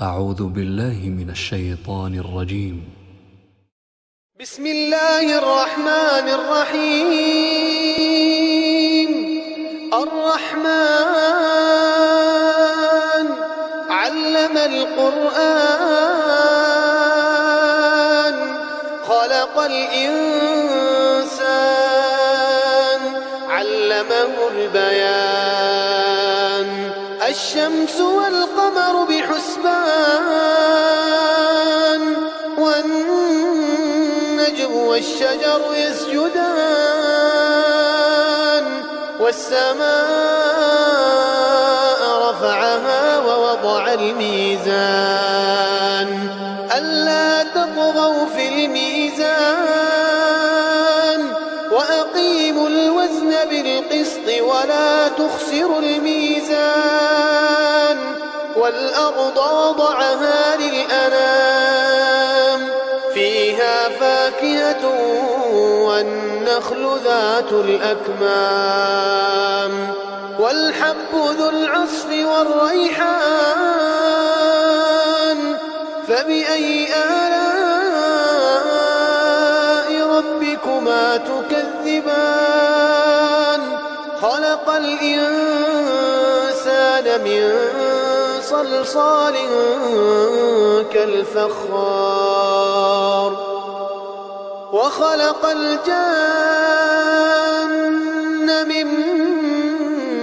أعوذ بالله من الشيطان الرجيم. بسم الله الرحمن الرحيم. الرحمن علم القرآن خلق الإنسان علمه البيان. الشمس والقمر بحسبان والنجم والشجر يسجدان والسماء رفعها ووضع الميزان ألا تطغوا في الميزان وأقيموا الوزن بالقسط ولا تخسروا الميزان. والأرض وضعها للأنام فيها فاكهة والنخل ذات الأكمام والحب ذو العصف والريحان. فبأي آلاء ربكما تكذبان. خلق الإنسان من صلصال كالفخار وخلق الجن من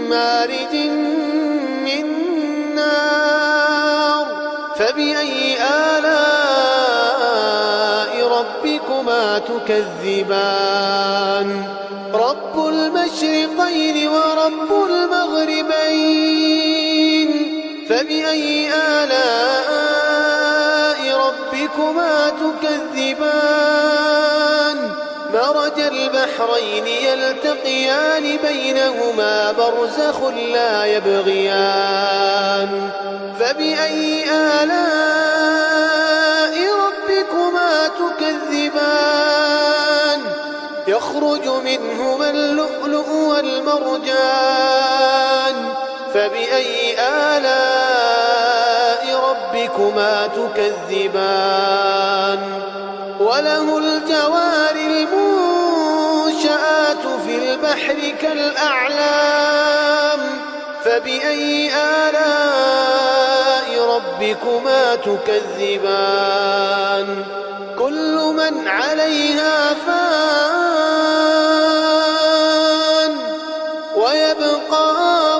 مارج من نار. فبأي آلاء ربكما تكذبان. رب المشرقين ورب المغربين. فبأي آلاء ربكما تكذبان. مرج البحرين يلتقيان بينهما برزخ لا يبغيان. فبأي آلاء ربكما تكذبان. يخرج منهما اللؤلؤ والمرجان. فبأي آلاء ربكما تكذبان. وله الجوار المنشآت في البحر كالأعلام. فبأي آلاء ربكما تكذبان. كل من عليها فان ويبقى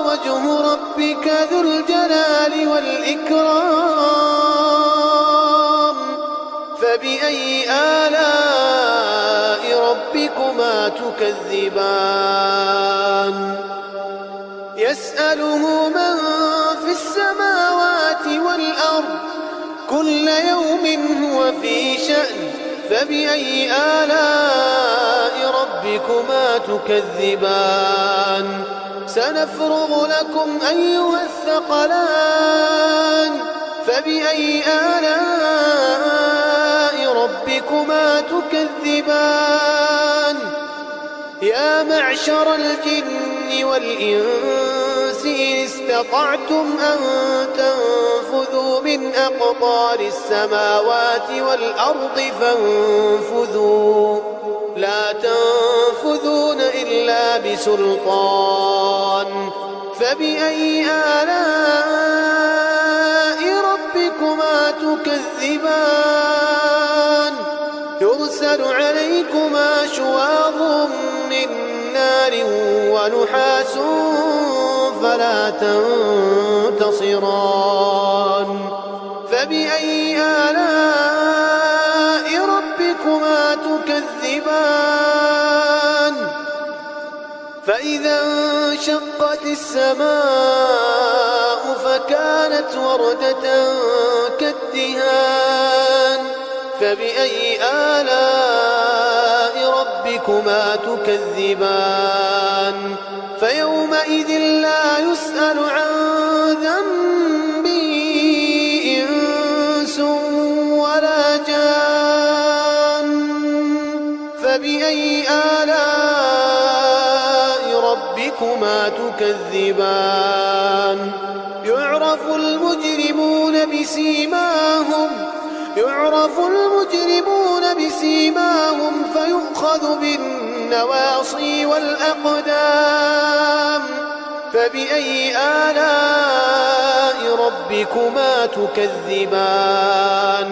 وجه ربك ذو الجلال والإكرام. فبأي آلاء ربكما تكذبان. يسأله من في السماوات والأرض كل يوم هو في شأن. فبأي آلاء ربكما تكذبان. سنفرغ لكم أيها الثقلان. فبأي آلاء ربكما تكذبان. يا معشر الجن والإنس إن استطعتم أن تنفذوا من أقطار السماوات والأرض فانفذوا لا تنفذون إلا بسلطان. فبأي آلاء ربكما تكذبان. يرسل عليكما شواظ من نار ونحاس فلا تنتصران. فبأي آلاء ربكما تكذبان. فإذا انشقت السماء فكانت وردة كالدهان. فبأي آلاء ربكما تكذبان. فيومئذ لا يسأل عن ذنبه إنس ولا جان. فبأي آلاء ربكما تكذبان. يعرف المجرمون يعرف المجرمون بسيماهم فيؤخذ بالنواصي والأقدام. فبأي آلاء ربكما تكذبان؟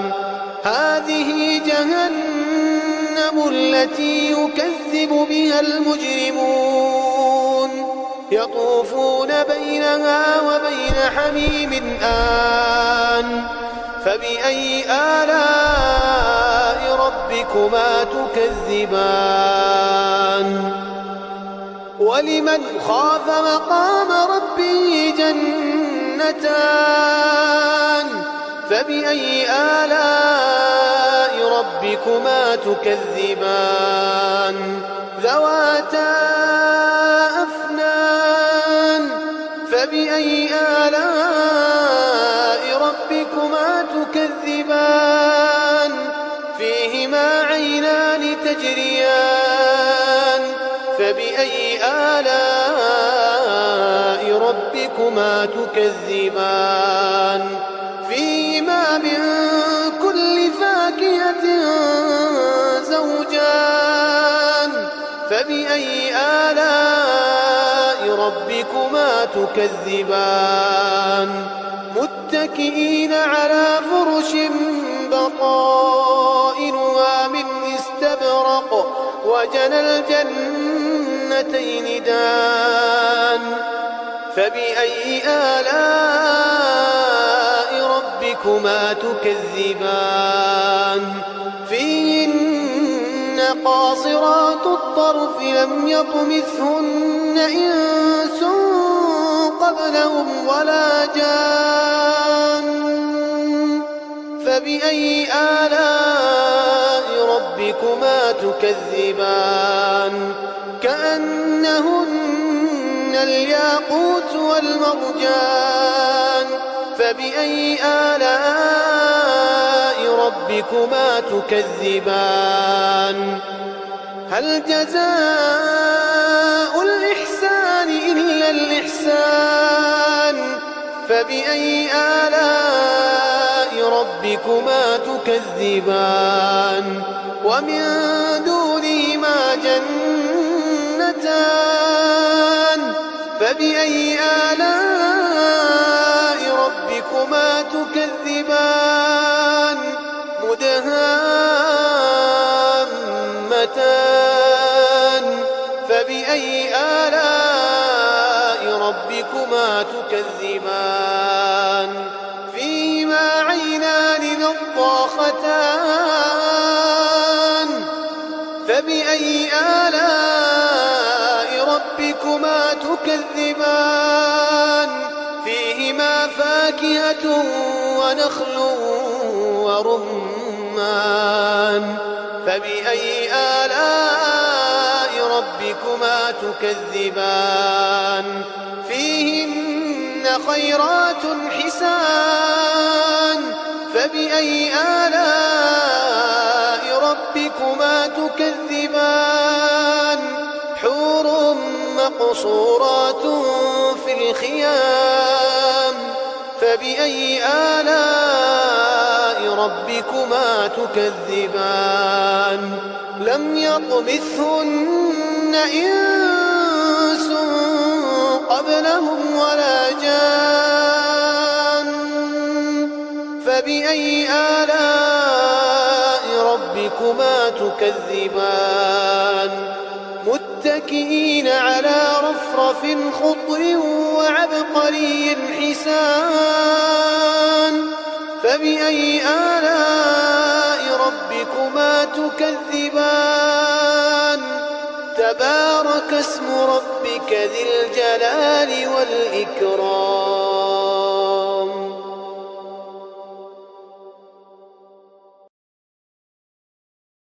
هذه جهنم التي يكذب بها المجرمون يطوفون بينها وبين حميم آن. فبأي آلاء ربكما تكذبان؟ ولمن خاف مقام ربه جنتان. فبأي آلاء ربكما تكذبان؟ ذواتا أفنان. فبأي آلاء ربكما تكذبان؟ فيهما عينان تجريان. فبأي آلاء ربكما تكذبان؟ فيهما من كل فاكهة زوجان. فبأي آلاء ربكما تكذبان؟ متكئين على فرش بطائنها من استبرق وجنى الجنتين دان. فبأي آلاء ربكما تكذبان؟ فيهن قاصرات الطرف لم يطمثهن إنس قبلهم ولا جان. فبأي آلاء ربكما تكذبان؟ كأنهن الياقوت والمرجان. فبأي آلاء ربكما تكذبان؟ هل جزاء الإحسان إلا الإحسان؟ فبأي آلاء ربكما تكذبان؟ ومن دونهما جنتان. فبأي آلاء ربكما تكذبان؟ مدهامتان. فبأي آلاء ربكما تكذبان؟ فيهما عينان نضاختان. فبأي آلاء ربكما تكذبان؟ فيهما فاكهة ونخل ورمان. فبأي آلاء ربكما تكذبان؟ فيهن خيرات حسان. فبأي آلاء ربكما تكذبان؟ حور مقصورات في الخيام. فبأي آلاء ربكما تكذبان؟ لم يطمثهن إنس قبلهم ولا جان. فبأي آلاء ربكما تكذبان؟ متكئين على رفرف خضر وعبقري حسان. فبأي آلاء ربكما تكذبان؟ تبارك اسم ربك ذي الجلال والإكرام.